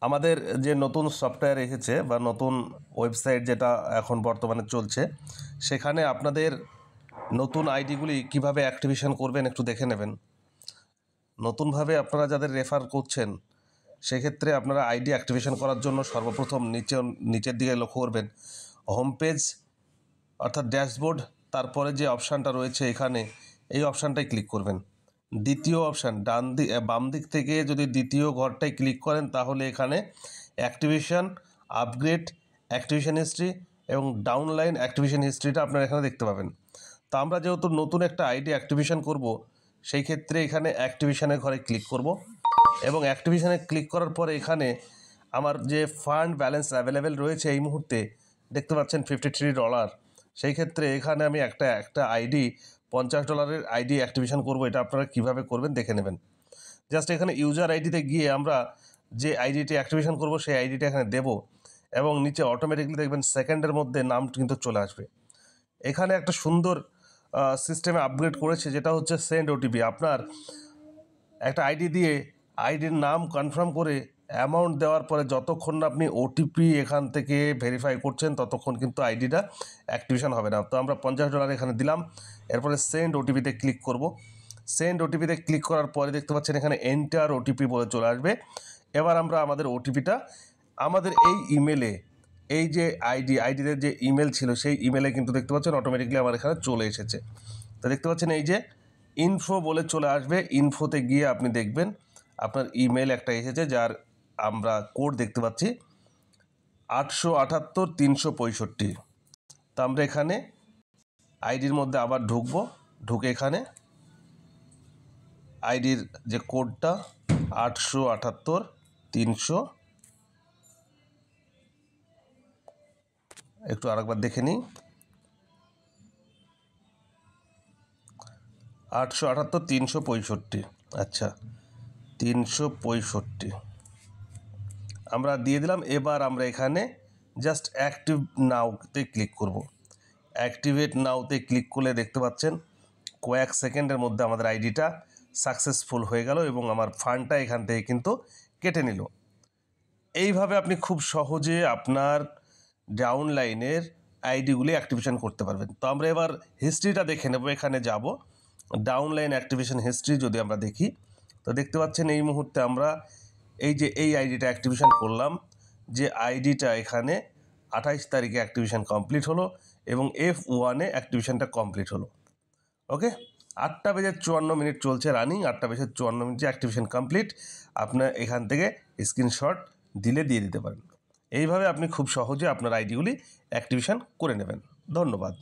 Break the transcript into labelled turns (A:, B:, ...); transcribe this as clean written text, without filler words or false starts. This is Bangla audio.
A: আমাদের যে নতুন সফটওয়্যার এসেছে বা নতুন ওয়েবসাইট যেটা এখন বর্তমানে চলছে, সেখানে আপনাদের নতুন আইডিগুলি কিভাবে অ্যাক্টিভেশন করবেন একটু দেখে নেবেন। নতুনভাবে আপনারা যাদের রেফার করছেন, সেক্ষেত্রে আপনারা আইডি অ্যাক্টিভেশন করার জন্য সর্বপ্রথম নিচের দিকে লক্ষ্য করবেন হোম পেজ অর্থাৎ ড্যাশবোর্ড, তারপরে যে অপশানটা রয়েছে এখানে এই অপশানটাই ক্লিক করবেন। দ্বিতীয় অপশান বাম দিক থেকে যদি দ্বিতীয় ঘরটায় ক্লিক করেন তাহলে এখানে অ্যাক্টিভেশন, আপগ্রেড, অ্যাক্টিভেশন হিস্ট্রি এবং ডাউনলাইন অ্যাক্টিভেশন হিস্ট্রিটা আপনারা এখানে দেখতে পাবেন। তো আমরা যেহেতু নতুন একটা আইডি অ্যাক্টিভেশন করব, সেই ক্ষেত্রে এখানে অ্যাক্টিভেশনের ঘরে ক্লিক করব এবং অ্যাক্টিভেশনে ক্লিক করার পরে এখানে আমার যে ফান্ড ব্যালেন্স অ্যাভেলেবেল রয়েছে এই মুহূর্তে দেখতে পাচ্ছেন $53। সেই ক্ষেত্রে এখানে আমি একটা আইডি $50 আইডি অ্যাক্টিভেশন করব। এটা আপনারা কীভাবে করবেন দেখে নেবেন। জাস্ট এখানে ইউজার আইডিতে গিয়ে আমরা যে আইডিটি অ্যাক্টিভেশন করব সেই আইডিটা এখানে দেব এবং নিচে অটোমেটিকলি দেখবেন সেকেন্ডের মধ্যে নাম কিন্তু চলে আসবে। এখানে একটা সুন্দর সিস্টেমে আপগ্রেড করেছে, যেটা হচ্ছে সেন্ড ওটিপি। আপনার একটা আইডি দিয়ে আইডির নাম কনফার্ম করে অ্যামাউন্ট দেওয়ার পরে যতক্ষণ না আপনি ওটিপি এখান থেকে ভেরিফাই করছেন ততক্ষণ কিন্তু আইডিটা অ্যাক্টিভেশন হবে না। তো আমরা $50 এখানে দিলাম, এরপরে সেন্ড ওটিপিতে ক্লিক করব। সেন্ড ওটিপিতে ক্লিক করার পরে দেখতে পাচ্ছেন এখানে এন্টার ওটিপি বলে চলে আসবে। এবার আমরা আমাদের ওটিপিটা আমাদের এই ইমেলে, এই যে আইডিতে যে ইমেল ছিল সেই ইমেলে কিন্তু দেখতে পাচ্ছেন অটোমেটিকলি আমার এখানে চলে এসেছে। তো দেখতে পাচ্ছেন এই যে ইনফো বলে চলে আসবে, ইনফোতে গিয়ে আপনি দেখবেন আপনার ইমেল একটা এসেছে, যার আমরা কোড দেখতে পাচ্ছি 878-365। তো আমরা এখানে আইডির মধ্যে আবার ঢুকে এখানে আইডির যে কোডটা 878-300, একটু আরেকবার দেখে নিই, 878-365। আচ্ছা, 365 আমরা দিয়ে দিলাম। এবার আমরা এখানে জাস্ট অ্যাক্টিভ নাওতে ক্লিক করব। অ্যাক্টিভেট নাওতে ক্লিক করলে দেখতে পাচ্ছেন কয়েক সেকেন্ডের মধ্যে আমাদের আইডিটা সাকসেসফুল হয়ে গেল এবং আমার ফান্ডটা এখান থেকে কিন্তু কেটে নিল। এইভাবে আপনি খুব সহজে আপনার ডাউনলাইনের আইডিগুলি অ্যাক্টিভেশন করতে পারবেন। তো আমরা এবার হিস্ট্রিটা দেখে নেব। এখানে যাব, ডাউনলাইন অ্যাক্টিভেশন হিস্ট্রি যদি আমরা দেখি, তো দেখতে পাচ্ছেন এই মুহূর্তে আমরা এই আইডিটা অ্যাক্টিভেশন করলাম, যে আইডিটা এখানে 28 তারিখে অ্যাক্টিভেশন কমপ্লিট হলো এবং F1-এ অ্যাক্টিভেশনটা কমপ্লিট হলো। ওকে, 8:54 চলছে রানিং, 8:54 অ্যাক্টিভেশন কমপ্লিট। আপনার এখান থেকে স্ক্রিনশট দিয়ে দিতে পারেন। এইভাবে আপনি খুব সহজে আপনার আইডিগুলি অ্যাক্টিভেশন করে নেবেন। ধন্যবাদ।